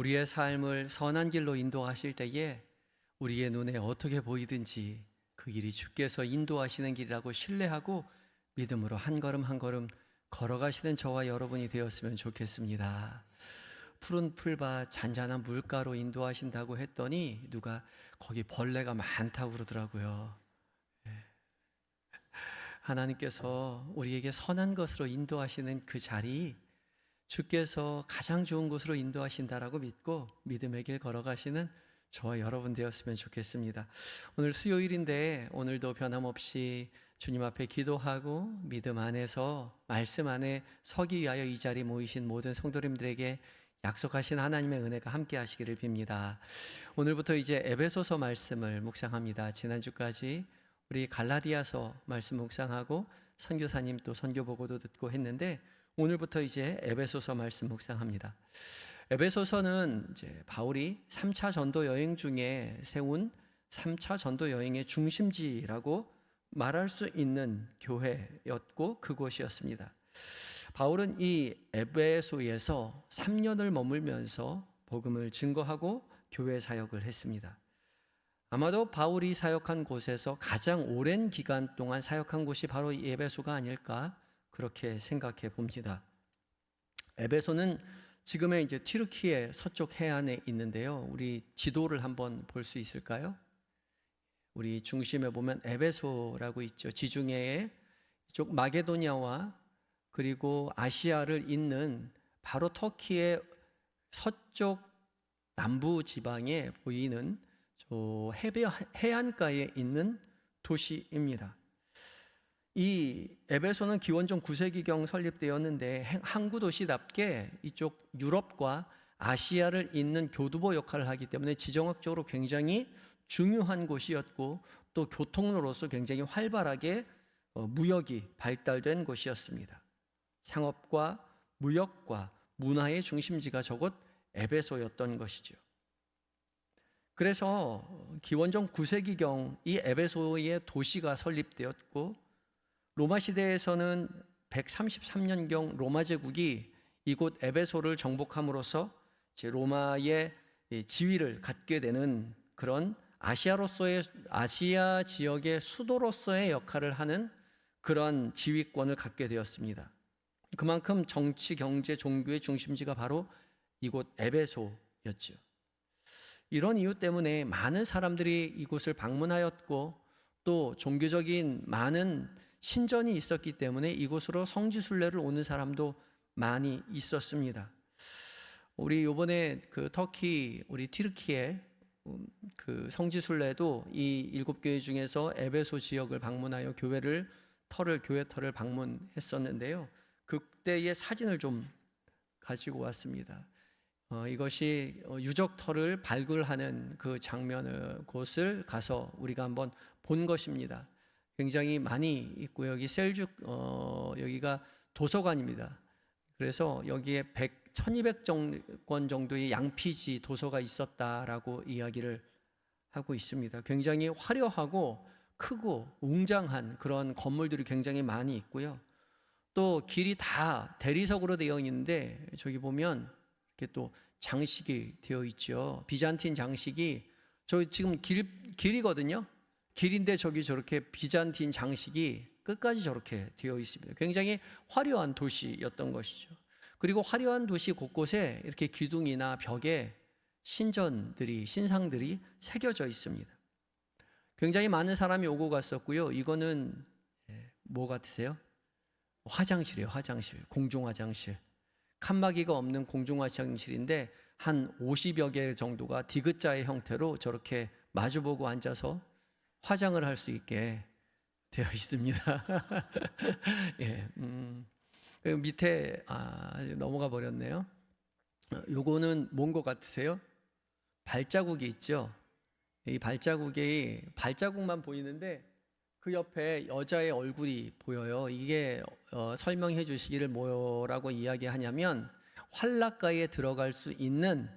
우리의 삶을 선한 길로 인도하실 때에 우리의 눈에 어떻게 보이든지 그 길이 주께서 인도하시는 길이라고 신뢰하고 믿음으로 한 걸음 한 걸음 걸어가시는 저와 여러분이 되었으면 좋겠습니다. 푸른 풀밭 잔잔한 물가로 인도하신다고 했더니 누가 거기 벌레가 많다고 그러더라고요. 하나님께서 우리에게 선한 것으로 인도하시는 그 자리, 주께서 가장 좋은 곳으로 인도하신다라고 믿고 믿음의 길 걸어가시는 저와 여러분 되었으면 좋겠습니다. 오늘 수요일인데 오늘도 변함없이 주님 앞에 기도하고 믿음 안에서 말씀 안에 서기 위하여 이 자리에 모이신 모든 성도님들에게 약속하신 하나님의 은혜가 함께 하시기를 빕니다. 오늘부터 이제 에베소서 말씀을 묵상합니다. 지난주까지 우리 갈라디아서 말씀 묵상하고 선교사님 또 선교 보고도 듣고 했는데 오늘부터 이제 에베소서 말씀 묵상합니다. 에베소서는 이제 바울이 3차 전도 여행 중에 세운 3차 전도 여행의 중심지라고 말할 수 있는 교회였고 그곳이었습니다. 바울은 이 에베소에서 3년을 머물면서 복음을 증거하고 교회 사역을 했습니다. 아마도 바울이 사역한 곳에서 가장 오랜 기간 동안 사역한 곳이 바로 이 에베소가 아닐까 그렇게 생각해 봅니다. 에베소는 지금의 이제 튀르키예 서쪽 해안에 있는데요. 우리 지도를 한번 볼 수 있을까요? 우리 중심에 보면 에베소라고 있죠. 지중해에 이쪽 마게도냐와 그리고 아시아를 잇는 바로 터키의 서쪽 남부 지방에 보이는 해안가에 있는 도시입니다. 이 에베소는 기원전 9세기경 설립되었는데 항구 도시답게 이쪽 유럽과 아시아를 잇는 교두보 역할을 하기 때문에 지정학적으로 굉장히 중요한 곳이었고 또 교통로로서 굉장히 활발하게 무역이 발달된 곳이었습니다. 상업과 무역과 문화의 중심지가 저곳 에베소였던 것이죠. 그래서 기원전 9세기경 이 에베소의 도시가 설립되었고 로마 시대에서는 133년경 로마 제국이 이곳 에베소를 정복함으로써 로마의 지위를 갖게 되는 그런 아시아 지역의 수도로서의 역할을 하는 그런 지휘권을 갖게 되었습니다. 그만큼 정치, 경제, 종교의 중심지가 바로 이곳 에베소였죠. 이런 이유 때문에 많은 사람들이 이곳을 방문하였고 또 종교적인 많은 신전이 있었기 때문에 이곳으로 성지순례를 오는 사람도 많이 있었습니다. 우리 이번에 그 터키, 우리 튀르키예 그 성지순례도 이 7교회 중에서 에베소 지역을 방문하여 교회 터를 방문했었는데요. 그때의 사진을 좀 가지고 왔습니다. 이것이 유적터를 발굴하는 그 곳을 가서 우리가 한번 본 것입니다. 굉장히 많이 있고 여기 여기가 도서관입니다. 그래서 여기에 1200권 정도의 양피지 도서가 있었다라고 이야기를 하고 있습니다. 굉장히 화려하고 크고 웅장한 그런 건물들이 굉장히 많이 있고요. 또 길이 다 대리석으로 되어 있는데 저기 보면 이렇게 또 장식이 되어 있죠. 비잔틴 장식이 저 지금 길이거든요. 길인데 저기 저렇게 비잔틴 장식이 끝까지 저렇게 되어 있습니다. 굉장히 화려한 도시였던 것이죠. 그리고 화려한 도시 곳곳에 이렇게 기둥이나 벽에 신상들이 새겨져 있습니다. 굉장히 많은 사람이 오고 갔었고요. 이거는 뭐 같으세요? 화장실이에요. 화장실, 공중 화장실. 칸막이가 없는 공중 화장실인데 한 50여 개 정도가 디귿자의 형태로 저렇게 마주보고 앉아서 화장을 할 수 있게 되어 있습니다. 예, 밑에 넘어가 버렸네요. 요거는 뭔 것 같으세요? 발자국이 있죠. 이 발자국만 보이는데 그 옆에 여자의 얼굴이 보여요. 이게 설명해 주시기를 뭐라고 이야기하냐면 환락가에 들어갈 수 있는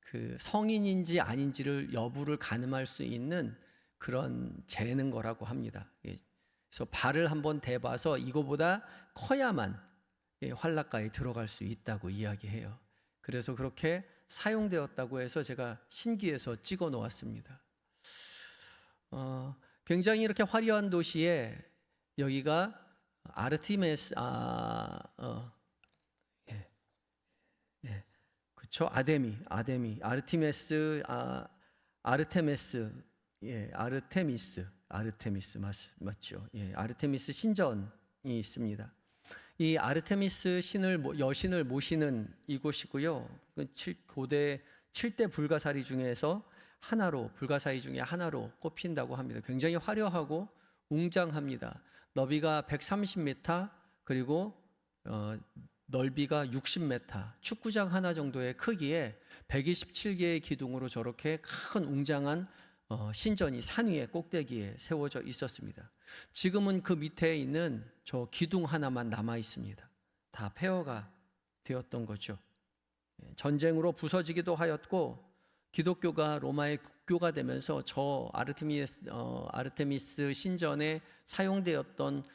그 성인인지 아닌지를 여부를 가늠할 수 있는 그런 재는 거라고 합니다. 그래서 발을 한번 대봐서 이거보다 커야만 환락가에 들어갈 수 있다고 이야기해요. 그래서 그렇게 사용되었다고 해서 제가 신기해서 찍어 놓았습니다. 굉장히 이렇게 화려한 도시에 여기가 아르티메스, 그렇죠? 아르티메스, 아르테미스 맞죠? 예, 아르테미스 신전이 있습니다. 이 아르테미스 여신을 모시는 이곳이고요. 고대 7대 불가사리 중에서 불가사리 중에 하나로 꼽힌다고 합니다. 굉장히 화려하고 웅장합니다. 너비가 130m, 그리고 넓이가 60m, 축구장 하나 정도의 크기에 127개의 기둥으로 저렇게 큰 웅장한 신전이 산 위에 꼭대기에 세워져 있었습니다. 지금은 그 밑에 있는 저 기둥 하나만 남아 있습니다. 다 폐허가 되었던 거죠. 전쟁으로 부서지기도 하였고, 기독교가 로마의 국교가 되면서 저 아르테미스 신전에 사용되었던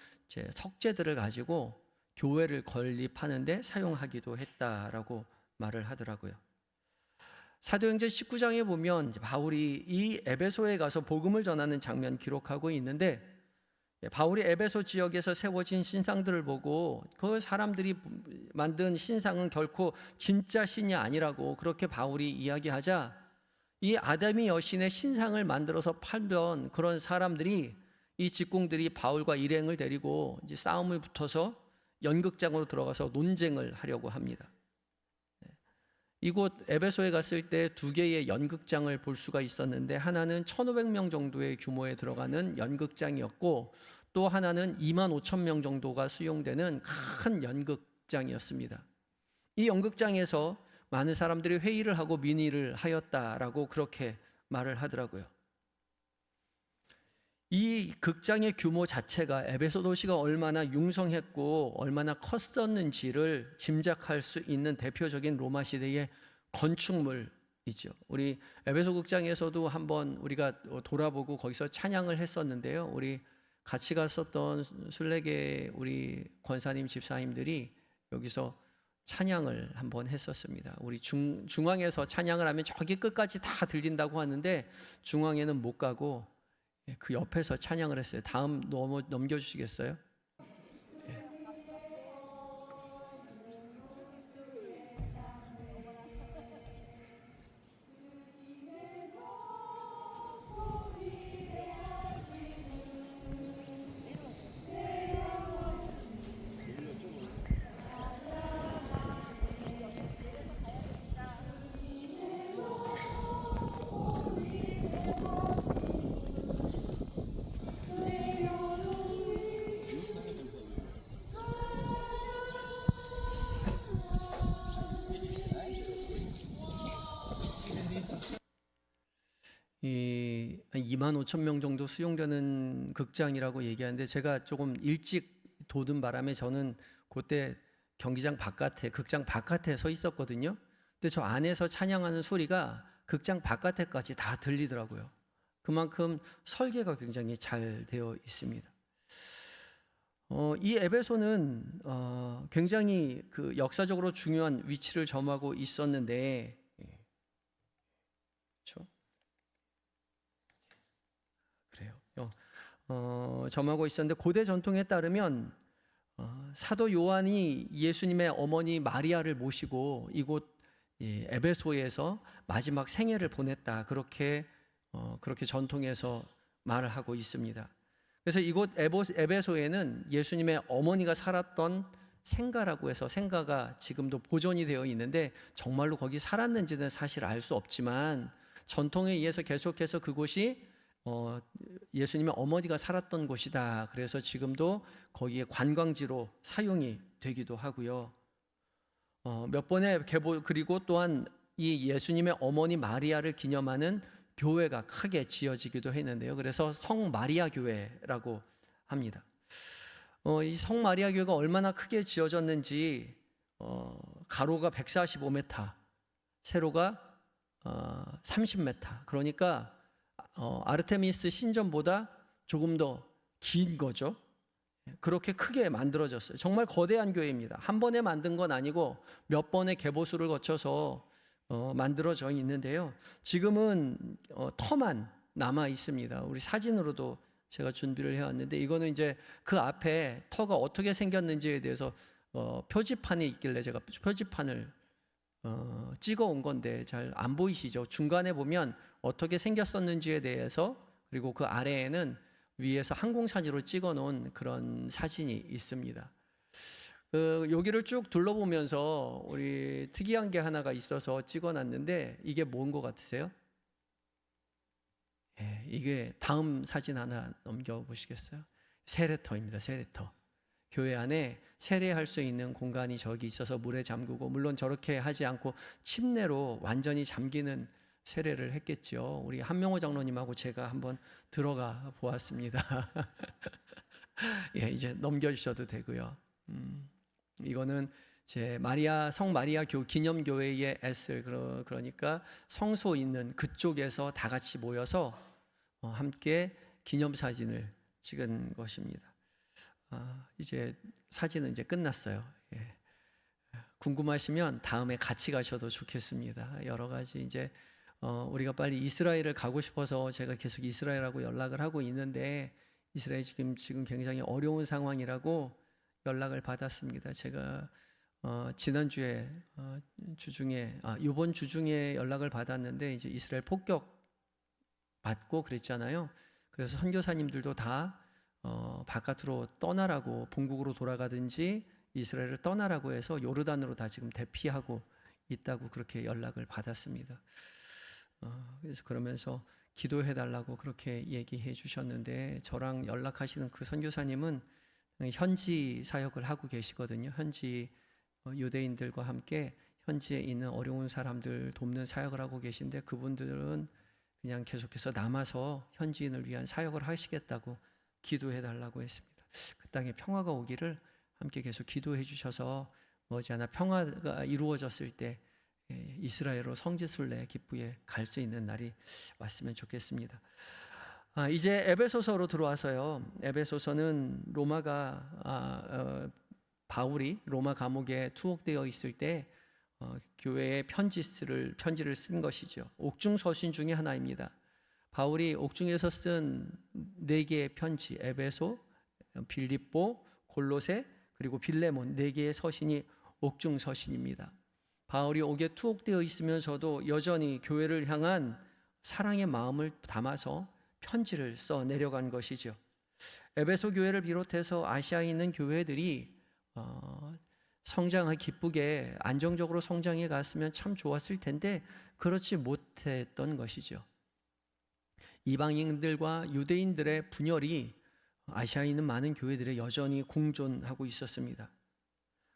석재들을 가지고 교회를 건립하는데 사용하기도 했다라고 말을 하더라고요. 사도행전 19장에 보면 바울이 이 에베소에 가서 복음을 전하는 장면 기록하고 있는데, 바울이 에베소 지역에서 세워진 신상들을 보고 그 사람들이 만든 신상은 결코 진짜 신이 아니라고 그렇게 바울이 이야기하자, 이 아담이 여신의 신상을 만들어서 팔던 그런 사람들이, 이 직공들이 바울과 일행을 데리고 이제 싸움을 붙어서 연극장으로 들어가서 논쟁을 하려고 합니다. 이곳 에베소에 갔을 때 두 개의 연극장을 볼 수가 있었는데, 하나는 1,500명 정도의 규모에 들어가는 연극장이었고, 또 하나는 25,000명 정도가 수용되는 큰 연극장이었습니다. 이 연극장에서 많은 사람들이 회의를 하고 민의를 하였다라고 그렇게 말을 하더라고요. 이 극장의 규모 자체가 에베소 도시가 얼마나 융성했고 얼마나 컸었는지를 짐작할 수 있는 대표적인 로마 시대의 건축물이죠. 우리 에베소 극장에서도 한번 우리가 돌아보고 거기서 찬양을 했었는데요. 우리 같이 갔었던 순례계 우리 권사님 집사님들이 여기서 찬양을 한번 했었습니다. 우리 중앙에서 찬양을 하면 저기 끝까지 다 들린다고 하는데, 중앙에는 못 가고 그 옆에서 찬양을 했어요. 다음 넘겨주시겠어요? 이 25,000명 정도 수용되는 극장이라고 얘기하는데, 제가 조금 일찍 돋은 바람에 저는 그때 경기장 바깥에, 극장 바깥에 서 있었거든요. 근데 저 안에서 찬양하는 소리가 극장 바깥에까지 다 들리더라고요. 그만큼 설계가 굉장히 잘 되어 있습니다. 이 에베소는 굉장히 그 역사적으로 중요한 위치를 점하고 있었는데, 그렇죠? 점하고 있었는데, 고대 전통에 따르면 사도 요한이 예수님의 어머니 마리아를 모시고 이곳 에베소에서 마지막 생애를 보냈다, 그렇게 전통에서 말을 하고 있습니다. 그래서 이곳 에베소에는 예수님의 어머니가 살았던 생가라고 해서, 생가가 지금도 보존이 되어 있는데 정말로 거기 살았는지는 사실 알 수 없지만, 전통에 의해서 계속해서 그곳이 예수님의 어머니가 살았던 곳이다. 그래서 지금도 거기에 관광지로 사용이 되기도 하고요. 몇 번의 그리고 또한 이 예수님의 어머니 마리아를 기념하는 교회가 크게 지어지기도 했는데요. 그래서 성 마리아 교회라고 합니다. 이 성 마리아 교회가 얼마나 크게 지어졌는지, 가로가 145m, 세로가 30m, 그러니까 아르테미스 신전보다 조금 더 긴 거죠. 그렇게 크게 만들어졌어요. 정말 거대한 교회입니다. 한 번에 만든 건 아니고 몇 번의 개보수를 거쳐서 만들어져 있는데요. 지금은 터만 남아 있습니다. 우리 사진으로도 제가 준비를 해왔는데, 이거는 이제 그 앞에 터가 어떻게 생겼는지에 대해서 표지판이 있길래 제가 표지판을 찍어 온 건데 잘 안 보이시죠? 중간에 보면 어떻게 생겼었는지에 대해서, 그리고 그 아래에는 위에서 항공사진으로 찍어 놓은 그런 사진이 있습니다. 여기를 쭉 둘러보면서 우리 특이한 게 하나가 있어서 찍어 놨는데, 이게 뭔 것 같으세요? 이게 다음 사진 하나 넘겨 보시겠어요? 세례터입니다. 세례터. 교회 안에 세례할 수 있는 공간이 저기 있어서 물에 잠그고, 물론 저렇게 하지 않고 침례로 완전히 잠기는 세례를 했겠죠. 우리 한명호 장로님하고 제가 한번 들어가 보았습니다. 예, 이제 넘겨주셔도 되고요. 이거는 제 성 마리아 기념교회의 애슬, 그러니까 성소 있는 그쪽에서 다 같이 모여서 함께 기념사진을 찍은 것입니다. 이제 사진은 이제 끝났어요. 예. 궁금하시면 다음에 같이 가셔도 좋겠습니다. 여러 가지 이제 우리가 빨리 이스라엘을 가고 싶어서 제가 계속 이스라엘하고 연락을 하고 있는데, 이스라엘이 지금 굉장히 어려운 상황이라고 연락을 받았습니다. 제가 지난주에 이번 주 중에 연락을 받았는데, 이제 이스라엘 폭격 받고 그랬잖아요. 그래서 선교사님들도 다 바깥으로 떠나라고, 본국으로 돌아가든지 이스라엘을 떠나라고 해서 요르단으로 다 지금 대피하고 있다고 그렇게 연락을 받았습니다. 그래서 그러면서 기도해 달라고 그렇게 얘기해 주셨는데, 저랑 연락하시는 그 선교사님은 현지 사역을 하고 계시거든요. 현지 유대인들과 함께 현지에 있는 어려운 사람들 돕는 사역을 하고 계신데, 그분들은 그냥 계속해서 남아서 현지인을 위한 사역을 하시겠다고 기도해 달라고 했습니다. 그 땅에 평화가 오기를 함께 계속 기도해 주셔서 머지않아 평화가 이루어졌을 때 이스라엘로 성지순례 기쁘게 갈 수 있는 날이 왔으면 좋겠습니다. 이제 에베소서로 들어와서요. 에베소서는 바울이 로마 감옥에 투옥되어 있을 때 교회에 편지를 쓴 것이죠. 옥중서신 중에 하나입니다. 바울이 옥중에서 쓴 4개의 편지, 에베소, 빌립보, 골로새, 그리고 빌레몬, 4개의 서신이 옥중서신입니다. 바울이 옥에 투옥되어 있으면서도 여전히 교회를 향한 사랑의 마음을 담아서 편지를 써 내려간 것이죠. 에베소 교회를 비롯해서 아시아에 있는 교회들이 성장하기 기쁘게 안정적으로 성장해 갔으면 참 좋았을 텐데, 그렇지 못했던 것이죠. 이방인들과 유대인들의 분열이 아시아에 있는 많은 교회들에 여전히 공존하고 있었습니다.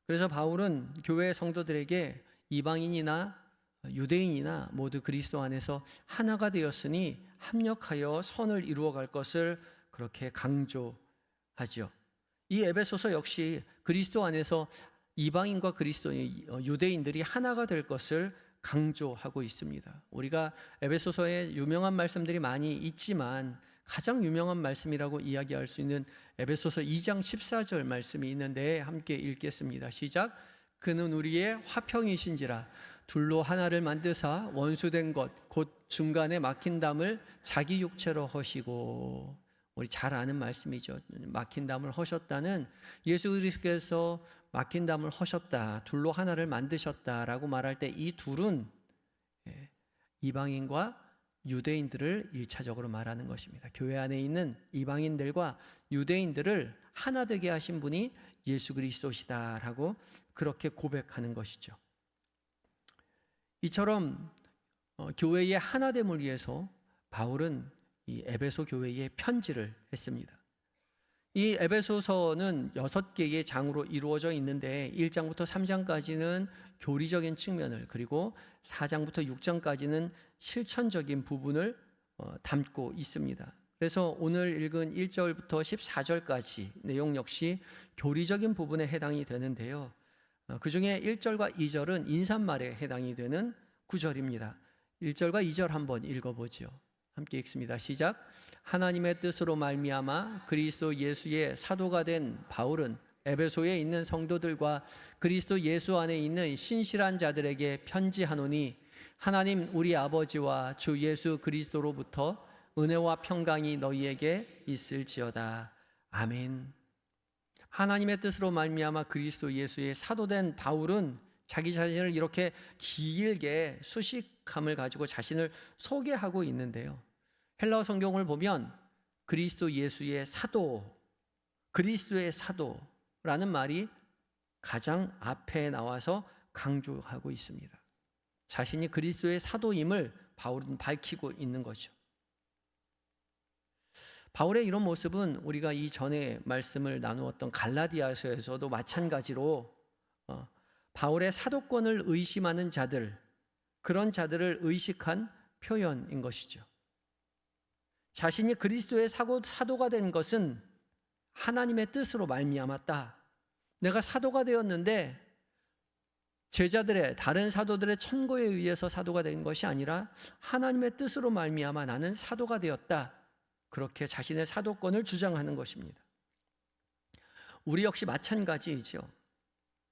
그래서 바울은 교회 성도들에게 이방인이나 유대인이나 모두 그리스도 안에서 하나가 되었으니 합력하여 선을 이루어갈 것을 그렇게 강조하죠. 이 에베소서 역시 그리스도 안에서 이방인과 유대인들이 하나가 될 것을 강조하고 있습니다. 우리가 에베소서에 유명한 말씀들이 많이 있지만 가장 유명한 말씀이라고 이야기할 수 있는 에베소서 2장 14절 말씀이 있는데, 함께 읽겠습니다. 시작. 그는 우리의 화평이신지라 둘로 하나를 만드사 원수된 것 곧 중간에 막힌 담을 자기 육체로 허시고. 우리 잘 아는 말씀이죠. 막힌 담을 허셨다는, 예수 그리스도께서 막힌 담을 허셨다, 둘로 하나를 만드셨다라고 말할 때 이 둘은 이방인과 유대인들을 1차적으로 말하는 것입니다. 교회 안에 있는 이방인들과 유대인들을 하나 되게 하신 분이 예수 그리스도시다라고 그렇게 고백하는 것이죠. 이처럼 교회의 하나됨을 위해서 바울은 이 에베소 교회에 편지를 했습니다. 이 에베소서는 6개의 장으로 이루어져 있는데 1장부터 3장까지는 교리적인 측면을, 그리고 4장부터 6장까지는 실천적인 부분을 담고 있습니다. 그래서 오늘 읽은 1절부터 14절까지 내용 역시 교리적인 부분에 해당이 되는데요. 그 중에 1절과 2절은 인사말에 해당이 되는 구절입니다. 1절과 2절 한번 읽어보죠. 함께 읽습니다. 시작. 하나님의 뜻으로 말미암아 그리스도 예수의 사도가 된 바울은 에베소에 있는 성도들과 그리스도 예수 안에 있는 신실한 자들에게 편지하노니 하나님 우리 아버지와 주 예수 그리스도로부터 은혜와 평강이 너희에게 있을지어다. 아멘. 하나님의 뜻으로 말미암아 그리스도 예수의 사도된 바울은 자기 자신을 이렇게 길게 수식함을 가지고 자신을 소개하고 있는데요. 헬라어 성경을 보면 그리스도 예수의 사도, 그리스도의 사도라는 말이 가장 앞에 나와서 강조하고 있습니다. 자신이 그리스도의 사도임을 바울은 밝히고 있는 거죠. 바울의 이런 모습은 우리가 이전에 말씀을 나누었던 갈라디아서에서도 마찬가지로 바울의 사도권을 의심하는 자들, 그런 자들을 의식한 표현인 것이죠. 자신이 그리스도의 사도가 된 것은 하나님의 뜻으로 말미암았다. 내가 사도가 되었는데 제자들의 다른 사도들의 천고에 의해서 사도가 된 것이 아니라 하나님의 뜻으로 말미암아 나는 사도가 되었다. 그렇게 자신의 사도권을 주장하는 것입니다. 우리 역시 마찬가지이죠.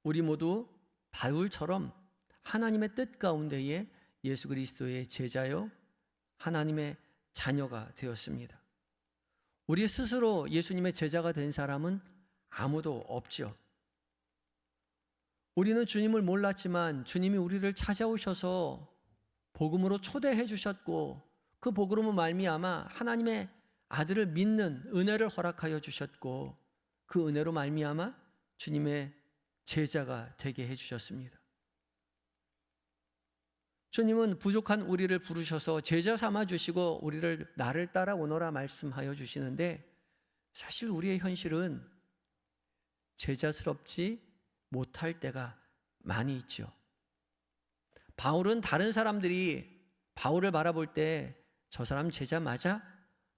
우리 모두 바울처럼 하나님의 뜻 가운데에 예수 그리스도의 제자요 하나님의 자녀가 되었습니다. 우리 스스로 예수님의 제자가 된 사람은 아무도 없죠. 우리는 주님을 몰랐지만 주님이 우리를 찾아오셔서 복음으로 초대해 주셨고 그 복음으로 말미암아 하나님의 아들을 믿는 은혜를 허락하여 주셨고 그 은혜로 말미암아 주님의 제자가 되게 해 주셨습니다. 주님은 부족한 우리를 부르셔서 제자 삼아 주시고 우리를 나를 따라오너라 말씀하여 주시는데 사실 우리의 현실은 제자스럽지 못할 때가 많이 있죠. 바울은 다른 사람들이 바울을 바라볼 때 저 사람 제자 맞아?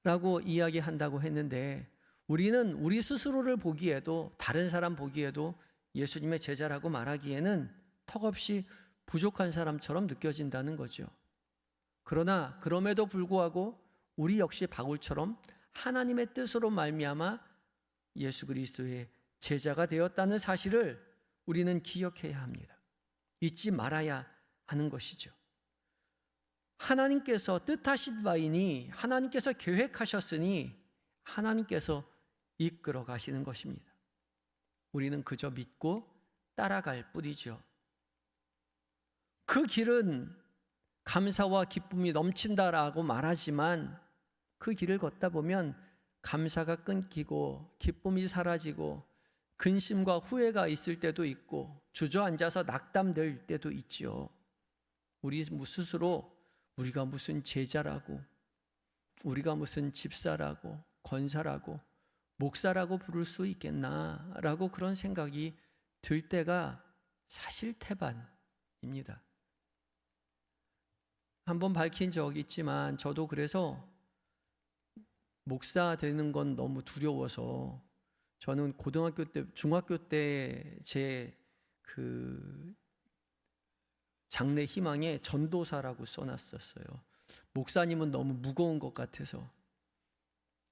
라고 이야기한다고 했는데 우리는 우리 스스로를 보기에도 다른 사람 보기에도 예수님의 제자라고 말하기에는 턱없이 부족한 사람처럼 느껴진다는 거죠. 그러나 그럼에도 불구하고 우리 역시 바울처럼 하나님의 뜻으로 말미암아 예수 그리스도의 제자가 되었다는 사실을 우리는 기억해야 합니다. 잊지 말아야 하는 것이죠. 하나님께서 뜻하신 바이니 하나님께서 계획하셨으니 하나님께서 이끌어 가시는 것입니다. 우리는 그저 믿고 따라갈 뿐이죠. 그 길은 감사와 기쁨이 넘친다라고 말하지만 그 길을 걷다 보면 감사가 끊기고 기쁨이 사라지고 근심과 후회가 있을 때도 있고 주저앉아서 낙담될 때도 있지요. 우리 스스로 우리가 무슨 제자라고 우리가 무슨 집사라고 권사라고 목사라고 부를 수 있겠나라고 그런 생각이 들 때가 사실 태반입니다. 한번 밝힌 적이 있지만 저도 그래서 목사 되는 건 너무 두려워서 저는 고등학교 때, 중학교 때 제 장래 희망에 전도사라고 써놨었어요. 목사님은 너무 무거운 것 같아서.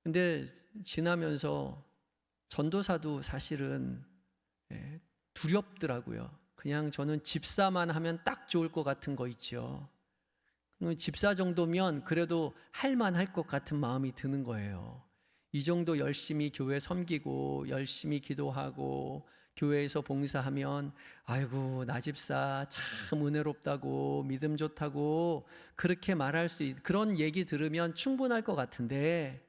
근데 지나면서 전도사도 사실은 두렵더라고요. 그냥 저는 집사만 하면 딱 좋을 것 같은 거 있죠. 집사 정도면 그래도 할만할 것 같은 마음이 드는 거예요. 이 정도 열심히 교회 섬기고 열심히 기도하고 교회에서 봉사하면 아이고 나 집사 참 은혜롭다고 믿음 좋다고 그렇게 말할 수 그런 얘기 들으면 충분할 것 같은데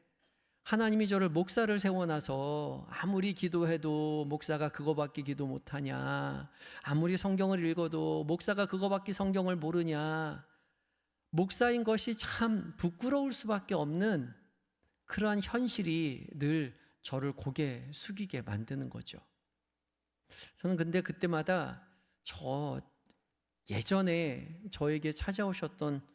하나님이 저를 목사를 세워놔서 아무리 기도해도 목사가 그거밖에 기도 못하냐, 아무리 성경을 읽어도 목사가 그거밖에 성경을 모르냐, 목사인 것이 참 부끄러울 수밖에 없는 그러한 현실이 늘 저를 고개 숙이게 만드는 거죠. 저는 근데 그때마다 예전에 저에게 찾아오셨던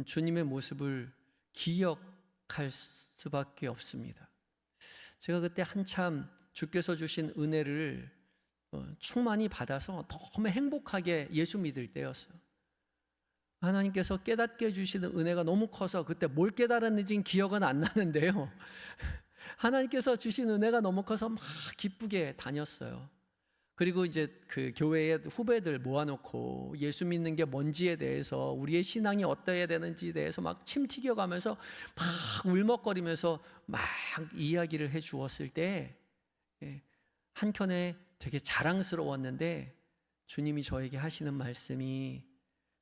주님의 모습을 기억할 수밖에 없습니다. 제가 그때 한참 주께서 주신 은혜를 충만히 받아서 너무 행복하게 예수 믿을 때였어요. 하나님께서 깨닫게 해주시는 은혜가 너무 커서 그때 뭘 깨달았는지 기억은 안 나는데요. 하나님께서 주신 은혜가 너무 커서 막 기쁘게 다녔어요. 그리고 이제 그 교회의 후배들 모아놓고 예수 믿는 게 뭔지에 대해서, 우리의 신앙이 어떠해야 되는지에 대해서 막 침 튀겨가면서 막 울먹거리면서 막 이야기를 해 주었을 때 한켠에 되게 자랑스러웠는데, 주님이 저에게 하시는 말씀이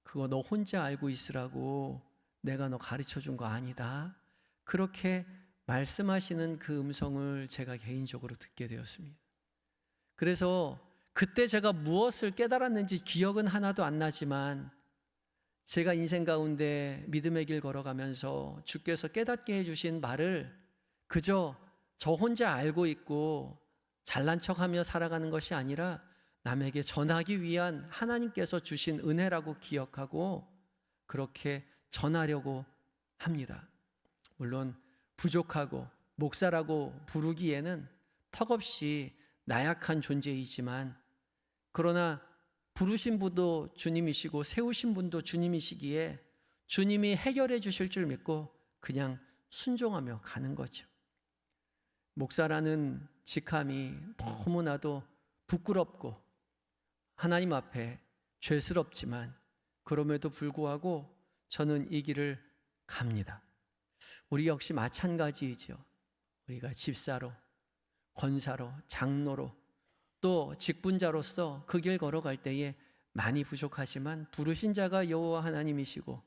그거 너 혼자 알고 있으라고 내가 너 가르쳐 준 거 아니다, 그렇게 말씀하시는 그 음성을 제가 개인적으로 듣게 되었습니다. 그래서 그때 제가 무엇을 깨달았는지 기억은 하나도 안 나지만, 제가 인생 가운데 믿음의 길 걸어가면서 주께서 깨닫게 해주신 말을 그저 저 혼자 알고 있고 잘난 척하며 살아가는 것이 아니라 남에게 전하기 위한 하나님께서 주신 은혜라고 기억하고 그렇게 전하려고 합니다. 물론 부족하고 목사라고 부르기에는 턱없이 나약한 존재이지만, 그러나 부르신 분도 주님이시고 세우신 분도 주님이시기에 주님이 해결해 주실 줄 믿고 그냥 순종하며 가는 거죠. 목사라는 직함이 너무나도 부끄럽고 하나님 앞에 죄스럽지만, 그럼에도 불구하고 저는 이 길을 갑니다. 우리 역시 마찬가지이죠. 우리가 집사로, 권사로, 장로로, 또 직분자로서 그 길 걸어갈 때에 많이 부족하지만 부르신 자가 여호와 하나님이시고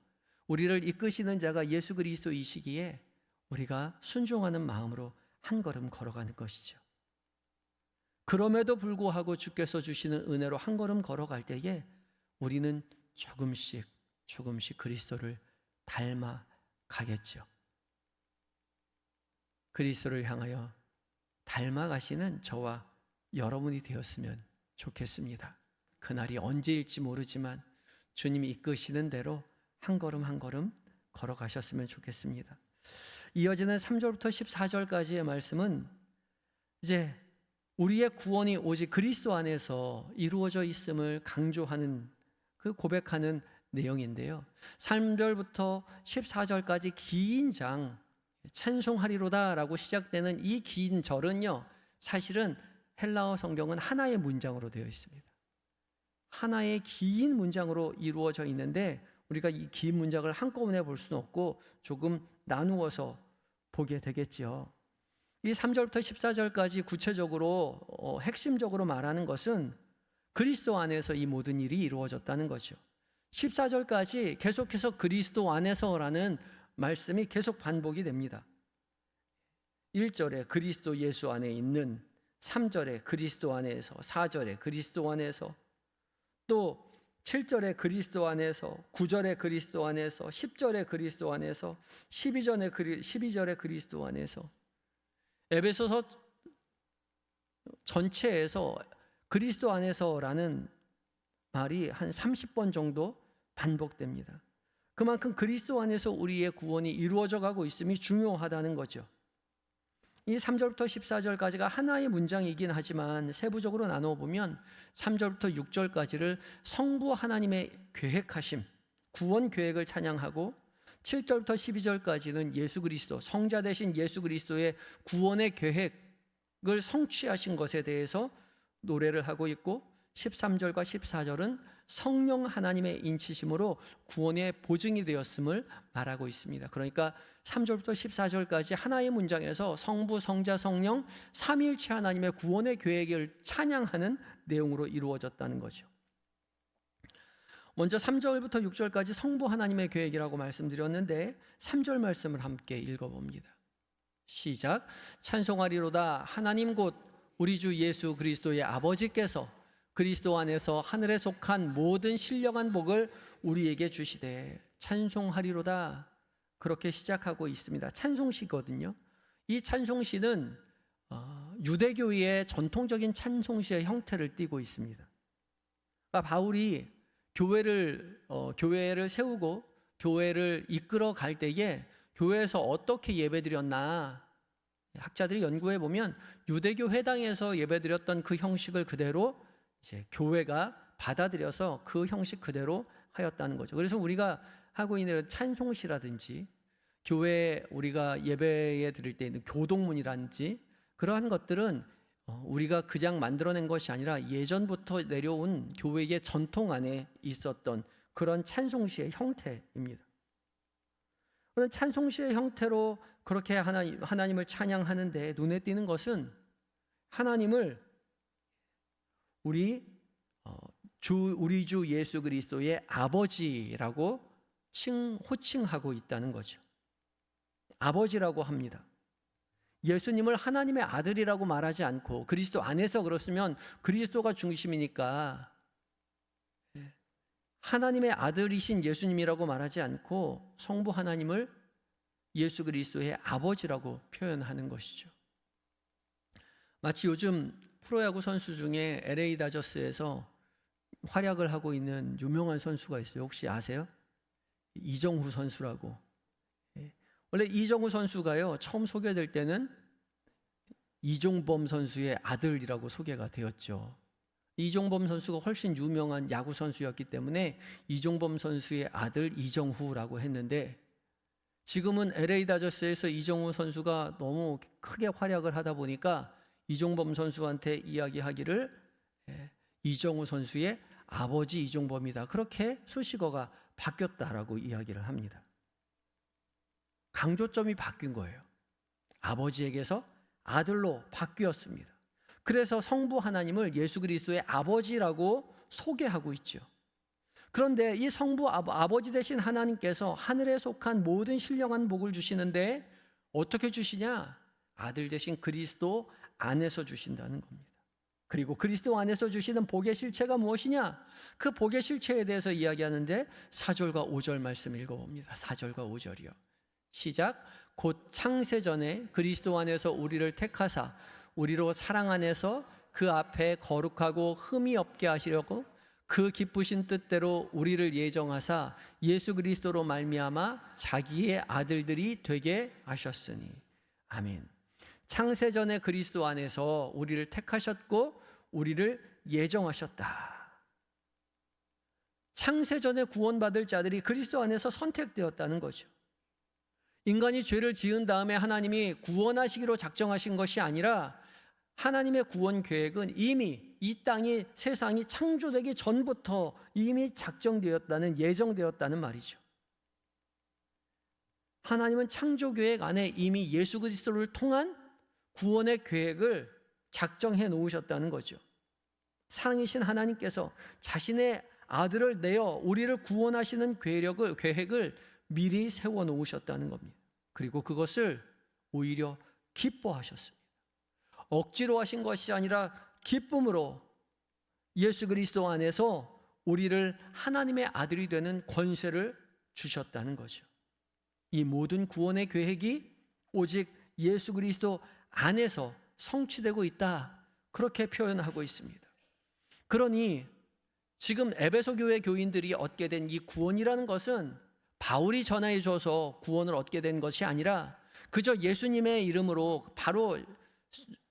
우리를 이끄시는 자가 예수 그리스도이시기에 우리가 순종하는 마음으로 한 걸음 걸어가는 것이죠. 그럼에도 불구하고 주께서 주시는 은혜로 한 걸음 걸어갈 때에 우리는 조금씩 그리스도를 닮아가겠죠. 그리스도를 향하여 닮아가시는 저와 여러분이 되었으면 좋겠습니다. 그날이 언제일지 모르지만 주님이 이끄시는 대로 한 걸음 한 걸음 걸어가셨으면 좋겠습니다. 이어지는 3절부터 14절까지의 말씀은 이제 우리의 구원이 오직 그리스도 안에서 이루어져 있음을 강조하는, 그 고백하는 내용인데요. 3절부터 14절까지 긴 장, 찬송하리로다 라고 시작되는 이 긴 절은요, 사실은 헬라어 성경은 하나의 문장으로 되어 있습니다. 하나의 긴 문장으로 이루어져 있는데 우리가 이 긴 문장을 한꺼번에 볼 수는 없고 조금 나누어서 보게 되겠지요. 이 3절부터 14절까지 구체적으로 핵심적으로 말하는 것은 그리스도 안에서 이 모든 일이 이루어졌다는 거죠. 14절까지 계속해서 그리스도 안에서라는 말씀이 계속 반복이 됩니다. 1절에 그리스도 예수 안에 있는, 3절에 그리스도 안에서, 4절에 그리스도 안에서, 또 7절에 그리스도 안에서, 9절에 그리스도 안에서, 10절에 그리스도 안에서, 12절에 그리스도 안에서, 에베소서 전체에서 그리스도 안에서라는 말이 한 30번 정도 반복됩니다. 그만큼 그리스도 안에서 우리의 구원이 이루어져 가고 있음이 중요하다는 거죠. 이 3절부터 14절까지가 하나의 문장이긴 하지만 세부적으로 나누어 보면 3절부터 6절까지를 성부 하나님의 계획하심, 구원 계획을 찬양하고 7절부터 12절까지는 예수 그리스도, 성자 되신 예수 그리스도의 구원의 계획을 성취하신 것에 대해서 노래를 하고 있고, 13절과 14절은 성령 하나님의 인치심으로 구원의 보증이 되었음을 말하고 있습니다. 그러니까 3절부터 14절까지 하나의 문장에서 성부, 성자, 성령 삼위일체 하나님의 구원의 계획을 찬양하는 내용으로 이루어졌다는 거죠. 먼저 3절부터 6절까지 성부 하나님의 계획이라고 말씀드렸는데 3절 말씀을 함께 읽어봅니다. 시작. 찬송하리로다 하나님 곧 우리 주 예수 그리스도의 아버지께서 그리스도 안에서 하늘에 속한 모든 신령한 복을 우리에게 주시되. 찬송하리로다, 그렇게 시작하고 있습니다. 찬송시거든요. 이 찬송시는 유대교의 전통적인 찬송시의 형태를 띠고 있습니다. 그러니까 바울이 교회를 세우고 교회를 이끌어 갈 때에 교회에서 어떻게 예배드렸나, 학자들이 연구해 보면 유대교 회당에서 예배드렸던 그 형식을 그대로 이제 교회가 받아들여서 그 형식 그대로 하였다는 거죠. 그래서 우리가 하고 있는 찬송시라든지 교회 우리가 예배에 드릴 때 있는 교동문이라든지 그러한 것들은 우리가 그냥 만들어낸 것이 아니라 예전부터 내려온 교회의 전통 안에 있었던 그런 찬송시의 형태입니다. 그런 찬송시의 형태로 그렇게 하나님을 찬양하는데 눈에 띄는 것은 하나님을 우리 주 예수 그리스도의 아버지라고 호칭하고 있다는 거죠. 아버지라고 합니다. 예수님을 하나님의 아들이라고 말하지 않고 그리스도 안에서 그렇으면 그리스도가 중심이니까 하나님의 아들이신 예수님이라고 말하지 않고 성부 하나님을 예수 그리스도의 아버지라고 표현하는 것이죠. 마치 요즘 프로야구 선수 중에 LA 다저스에서 활약을 하고 있는 유명한 선수가 있어요. 혹시 아세요? 이정후 선수라고. 원래 이정후 선수가요, 처음 소개될 때는 이종범 선수의 아들이라고 소개가 되었죠. 이종범 선수가 훨씬 유명한 야구 선수였기 때문에 이종범 선수의 아들 이정후라고 했는데, 지금은 LA 다저스에서 이정후 선수가 너무 크게 활약을 하다 보니까 이종범 선수한테 이야기하기를 이정후 선수의 아버지 이종범이다, 그렇게 수식어가 바뀌었다라고 이야기를 합니다. 강조점이 바뀐 거예요. 아버지에게서 아들로 바뀌었습니다. 그래서 성부 하나님을 예수 그리스도의 아버지라고 소개하고 있죠. 그런데 이 성부 아버지 되신 하나님께서 하늘에 속한 모든 신령한 복을 주시는데 어떻게 주시냐? 아들 되신 그리스도 안에서 주신다는 겁니다. 그리고 그리스도 안에서 주시는 복의 실체가 무엇이냐? 그 복의 실체에 대해서 이야기하는데 4절과 5절 말씀 읽어봅니다. 4절과 5절이요. 시작. 곧 창세전에 그리스도 안에서 우리를 택하사 우리로 사랑 안에서 그 앞에 거룩하고 흠이 없게 하시려고 그 기쁘신 뜻대로 우리를 예정하사 예수 그리스도로 말미암아 자기의 아들들이 되게 하셨으니. 아멘. 창세전에 그리스도 안에서 우리를 택하셨고 우리를 예정하셨다. 창세전에 구원받을 자들이 그리스도 안에서 선택되었다는 거죠. 인간이 죄를 지은 다음에 하나님이 구원하시기로 작정하신 것이 아니라 하나님의 구원 계획은 이미 이 땅이, 세상이 창조되기 전부터 이미 작정되었다는, 예정되었다는 말이죠. 하나님은 창조 계획 안에 이미 예수 그리스도를 통한 구원의 계획을 작정해 놓으셨다는 거죠. 사랑이신 하나님께서 자신의 아들을 내어 우리를 구원하시는 계획을 미리 세워 놓으셨다는 겁니다. 그리고 그것을 오히려 기뻐하셨습니다. 억지로 하신 것이 아니라 기쁨으로 예수 그리스도 안에서 우리를 하나님의 아들이 되는 권세를 주셨다는 거죠. 이 모든 구원의 계획이 오직 예수 그리스도 안에서 성취되고 있다, 그렇게 표현하고 있습니다. 그러니 지금 에베소 교회 교인들이 얻게 된 이 구원이라는 것은 바울이 전해 줘서 구원을 얻게 된 것이 아니라 그저 예수님의 이름으로 바로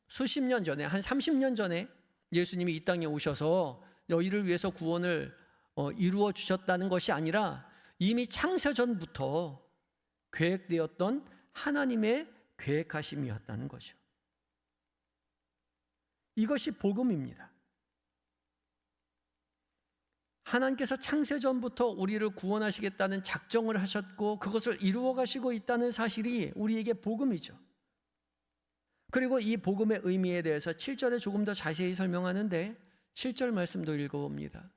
수십 년 전에, 한 30년 전에 예수님이 이 땅에 오셔서 너희를 위해서 구원을 이루어 주셨다는 것이 아니라 이미 창세전부터 계획되었던 하나님의 계획하심이었다는 거죠. 이것이 복음입니다. 하나님께서 창세전부터 우리를 구원하시겠다는 작정을 하셨고 그것을 이루어 가시고 있다는 사실이 우리에게 복음이죠. 그리고 이 복음의 의미에 대해서 7절에 조금 더 자세히 설명하는데 7절 말씀도 읽어봅니다.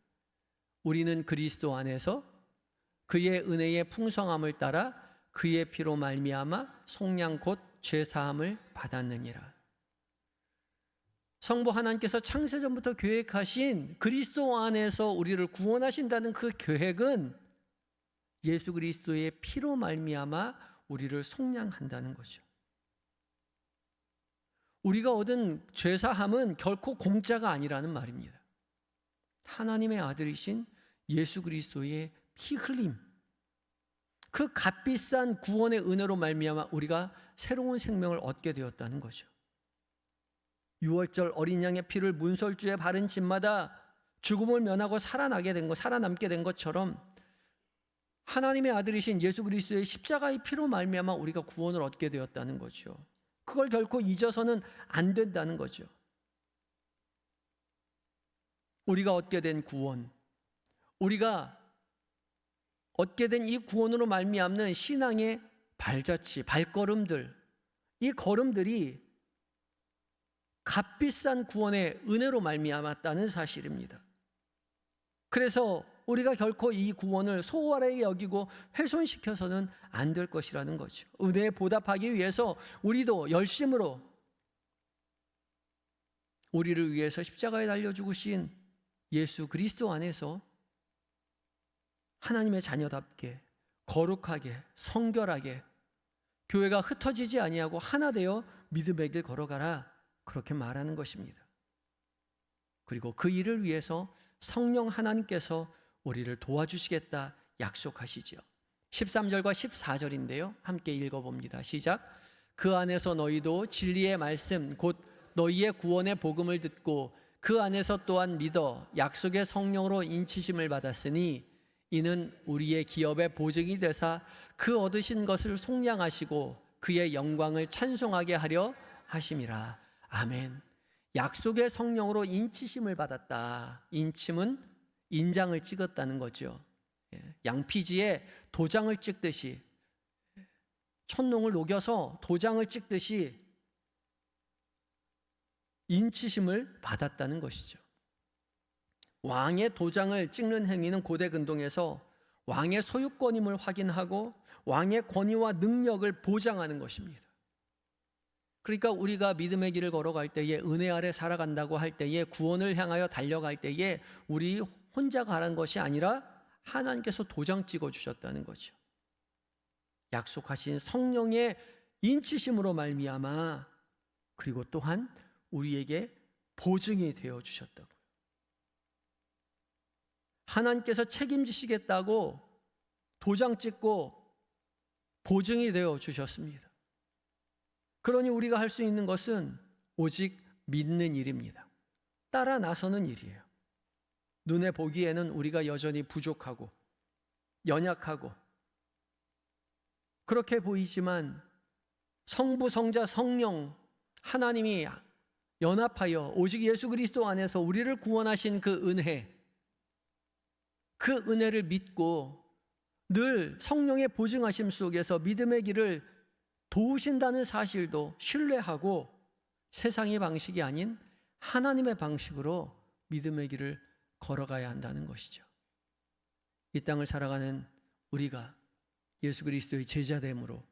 우리는 그리스도 안에서 그의 은혜의 풍성함을 따라 그의 피로 말미암아 속량 곧 죄사함을 받았느니라. 성부 하나님께서 창세전부터 계획하신 그리스도 안에서 우리를 구원하신다는 그 계획은 예수 그리스도의 피로 말미암아 우리를 속량한다는 거죠. 우리가 얻은 죄사함은 결코 공짜가 아니라는 말입니다. 하나님의 아들이신 예수 그리스도의 피 흘림, 그 값비싼 구원의 은혜로 말미암아 우리가 새로운 생명을 얻게 되었다는 거죠. 유월절 어린 양의 피를 문설주에 바른 집마다 죽음을 면하고 살아남게 된 것처럼 하나님의 아들이신 예수 그리스도의 십자가의 피로 말미암아 우리가 구원을 얻게 되었다는 거죠. 그걸 결코 잊어서는 안 된다는 거죠. 우리가 얻게 된 구원, 우리가 얻게 된 이 구원으로 말미암는 신앙의 발자취, 발걸음들, 이 걸음들이 값비싼 구원의 은혜로 말미암았다는 사실입니다. 그래서 우리가 결코 이 구원을 소홀하게 여기고 훼손시켜서는 안 될 것이라는 거죠. 은혜에 보답하기 위해서 우리도 열심으로 우리를 위해서 십자가에 달려 죽으신 예수 그리스도 안에서 하나님의 자녀답게 거룩하게 성결하게 교회가 흩어지지 아니하고 하나 되어 믿음의 길 걸어가라, 그렇게 말하는 것입니다. 그리고 그 일을 위해서 성령 하나님께서 우리를 도와주시겠다 약속하시지요. 13절과 14절인데요. 함께 읽어봅니다. 시작. 그 안에서 너희도 진리의 말씀 곧 너희의 구원의 복음을 듣고 그 안에서 또한 믿어 약속의 성령으로 인치심을 받았으니 이는 우리의 기업의 보증이 되사 그 얻으신 것을 속량하시고 그의 영광을 찬송하게 하려 하심이라. 아멘. 약속의 성령으로 인치심을 받았다. 인침은 인장을 찍었다는 거죠. 양피지에 도장을 찍듯이, 촛농을 녹여서 도장을 찍듯이 인치심을 받았다는 것이죠. 왕의 도장을 찍는 행위는 고대 근동에서 왕의 소유권임을 확인하고 왕의 권위와 능력을 보장하는 것입니다. 그러니까 우리가 믿음의 길을 걸어갈 때에, 은혜 아래 살아간다고 할 때에, 구원을 향하여 달려갈 때에 우리 혼자 가는 것이 아니라 하나님께서 도장 찍어 주셨다는 거죠. 약속하신 성령의 인치심으로 말미암아, 그리고 또한 우리에게 보증이 되어 주셨다고. 하나님께서 책임지시겠다고 도장 찍고 보증이 되어 주셨습니다. 그러니 우리가 할 수 있는 것은 오직 믿는 일입니다. 따라 나서는 일이에요. 눈에 보기에는 우리가 여전히 부족하고 연약하고 그렇게 보이지만 성부, 성자, 성령 하나님이 연합하여 오직 예수 그리스도 안에서 우리를 구원하신 그 은혜, 그 은혜를 믿고 늘 성령의 보증하심 속에서 믿음의 길을 도우신다는 사실도 신뢰하고 세상의 방식이 아닌 하나님의 방식으로 믿음의 길을 걸어가야 한다는 것이죠. 이 땅을 살아가는 우리가 예수 그리스도의 제자됨으로,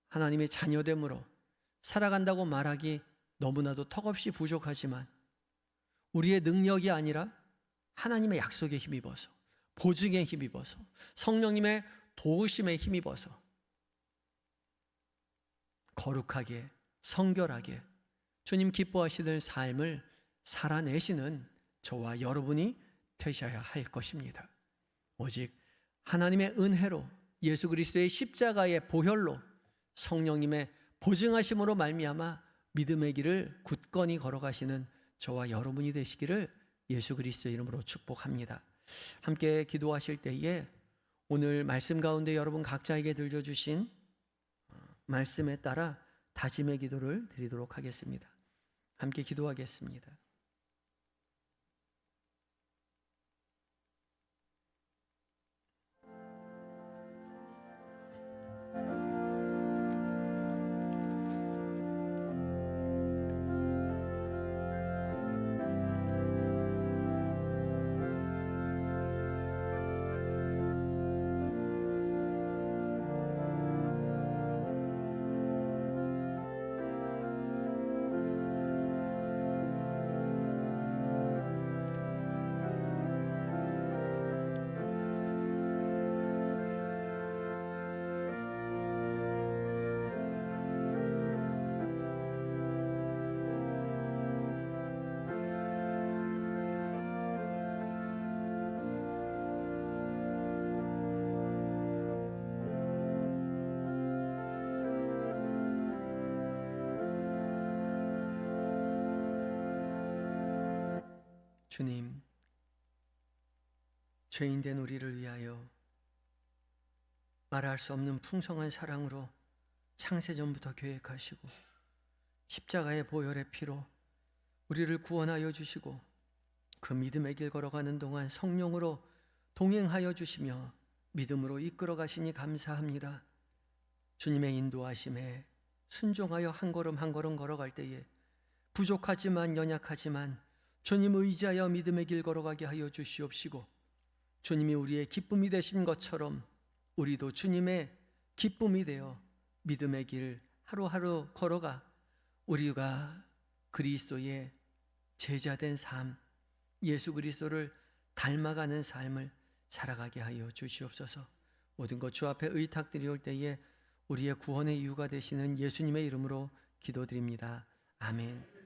하나님의 자녀됨으로 살아간다고 말하기 너무나도 턱없이 부족하지만 우리의 능력이 아니라 하나님의 약속에 힘입어서, 보증에 힘입어서, 성령님의 도우심에 힘입어서 거룩하게 성결하게 주님 기뻐하시는 삶을 살아내시는 저와 여러분이 되셔야 할 것입니다. 오직 하나님의 은혜로, 예수 그리스도의 십자가의 보혈로, 성령님의 보증하심으로 말미암아 믿음의 길을 굳건히 걸어가시는 저와 여러분이 되시기를 예수 그리스도의 이름으로 축복합니다. 함께 기도하실 때에 오늘 말씀 가운데 여러분 각자에게 들려주신 말씀에 따라 다짐의 기도를 드리도록 하겠습니다. 함께 기도하겠습니다. 주님, 죄인된 우리를 위하여 말할 수 없는 풍성한 사랑으로 창세전부터 계획하시고 십자가의 보혈의 피로 우리를 구원하여 주시고 그 믿음의 길 걸어가는 동안 성령으로 동행하여 주시며 믿음으로 이끌어 가시니 감사합니다. 주님의 인도하심에 순종하여 한 걸음 한 걸음 걸어갈 때에 부족하지만 연약하지만 주님 의지하여 믿음의 길 걸어가게 하여 주시옵시고 주님이 우리의 기쁨이 되신 것처럼 우리도 주님의 기쁨이 되어 믿음의 길 하루하루 걸어가 우리가 그리스도의 제자된 삶, 예수 그리스도를 닮아가는 삶을 살아가게 하여 주시옵소서. 모든 것 주 앞에 의탁드리올 때에 우리의 구원의 이유가 되시는 예수님의 이름으로 기도드립니다. 아멘.